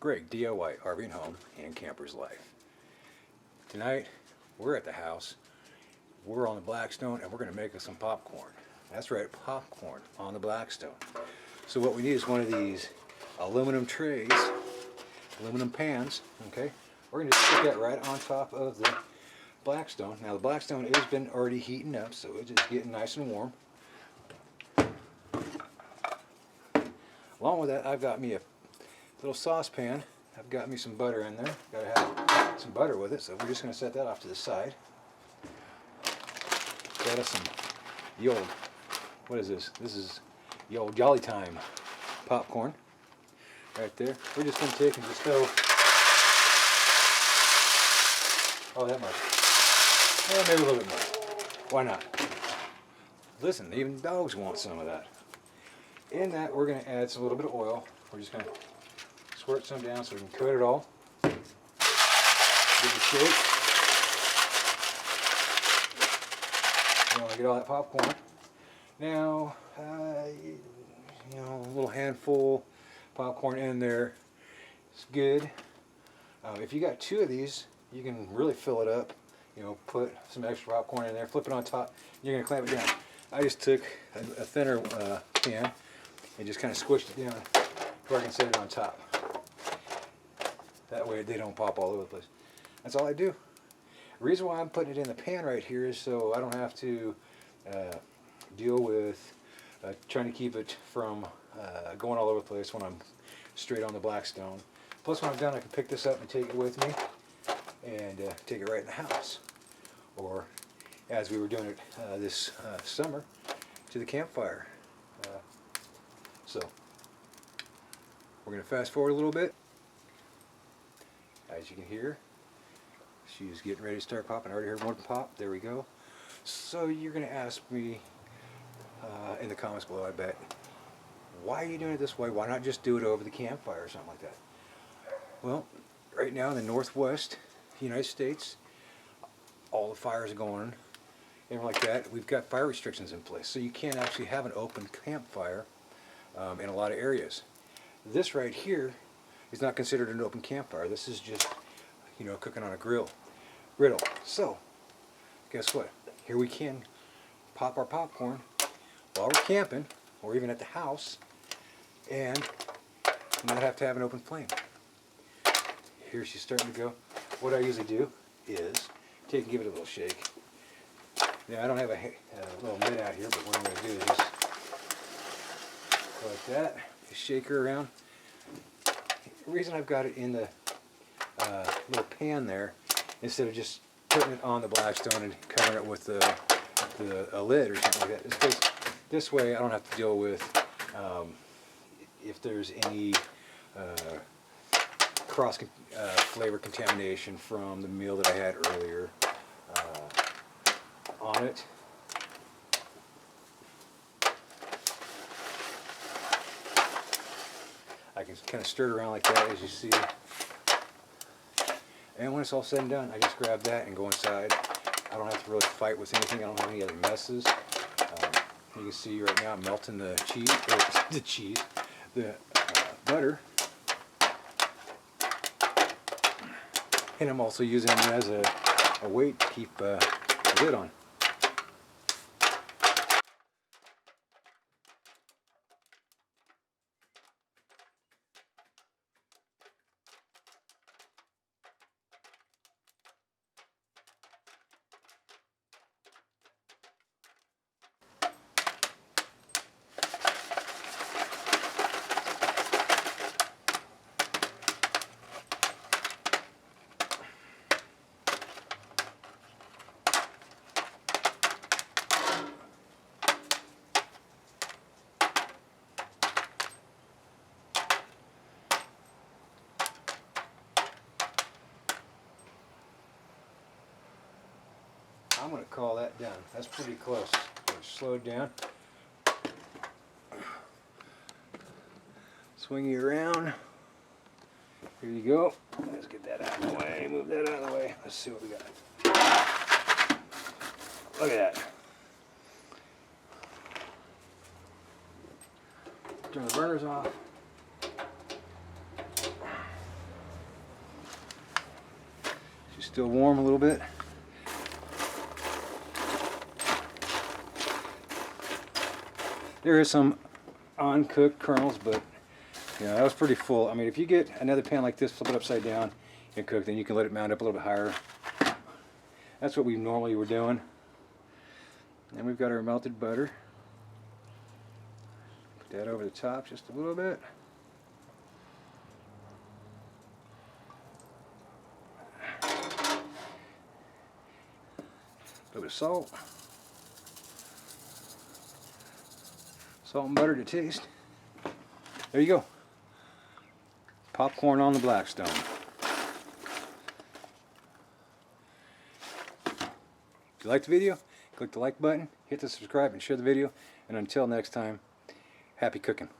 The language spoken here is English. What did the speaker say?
Greg, DIY, RV and Home, and Camper's Life. Tonight, we're at the house. We're on the Blackstone, and we're going to make us some popcorn. That's right, popcorn on the Blackstone. So what we need is one of these aluminum trays, aluminum pans, okay? We're going to stick that right on top of the Blackstone. Now the Blackstone has been already heating up, so it's just getting nice and warm. Along with that, I've got me a little saucepan. I've got me some butter in there. Got to have some butter with it, so we're just going to set that off to the side. Got us some the old, what is this? This is the old Jolly Time popcorn right there. We're just going to take and just throw, oh, that much. Yeah, maybe a little bit more. Why not? Listen, even dogs want some of that. In that, we're going to add a little bit of oil. We're just going to squirt some down so we can coat it all. Give it a shake. You want to get all that popcorn. Now, you know, a little handful popcorn in there. It's good. If you got two of these, you can really fill it up. You know, put some extra popcorn in there, flip it on top. You're going to clamp it down. I just took a thinner pan and just kind of squished it down where I can set it on top. That way they don't pop all over the place. That's all I do. The reason why I'm putting it in the pan right here is so I don't have to deal with trying to keep it from going all over the place when I'm straight on the Blackstone. Plus when I'm done, I can pick this up and take it with me and take it right in the house. Or as we were doing it this summer, to the campfire. So we're going to fast forward a little bit. As you can hear, she's getting ready to start popping. I already heard one pop. There we go. So you're going to ask me in the comments below, I bet, why are you doing it this way? Why not just do it over the campfire or something like that? Well, right now in the Northwest United States, all the fires are going and like that. We've got fire restrictions in place, so you can't actually have an open campfire in a lot of areas. This right here is not considered an open campfire. This is just, you know, cooking on a griddle. So, guess what? Here we can pop our popcorn while we're camping, or even at the house, and not have to have an open flame. Here she's starting to go. What I usually do is take and give it a little shake. Now I don't have a little mitt out here, but what I'm going to do is just go like that. Just shake her around. The reason I've got it in the little pan there, instead of just putting it on the Blackstone and covering it with a lid or something like that, is because this way I don't have to deal with if there's any cross flavor contamination from the meal that I had earlier on it. I can kind of stir it around like that, as you see. And when it's all said and done, I just grab that and go inside. I don't have to really fight with anything. I don't have any other messes. You can see right now I'm melting the butter. And I'm also using it as a weight to keep the lid on. I'm going to call that done. That's pretty close. Slow it down. Swing you around. Here you go. Let's get that out of the way. Move that out of the way. Let's see what we got. Look at that. Turn the burners off. Still warm a little bit. There is some uncooked kernels, but yeah, that was pretty full. I mean, if you get another pan like this, flip it upside down and cook, then you can let it mount up a little bit higher. That's what we normally were doing. And we've got our melted butter. Put that over the top just a little bit. A little bit of salt. Salt and butter to taste. There you go. Popcorn on the Blackstone. If you liked the video, click the like button, hit the subscribe and share the video. And until next time, happy cooking.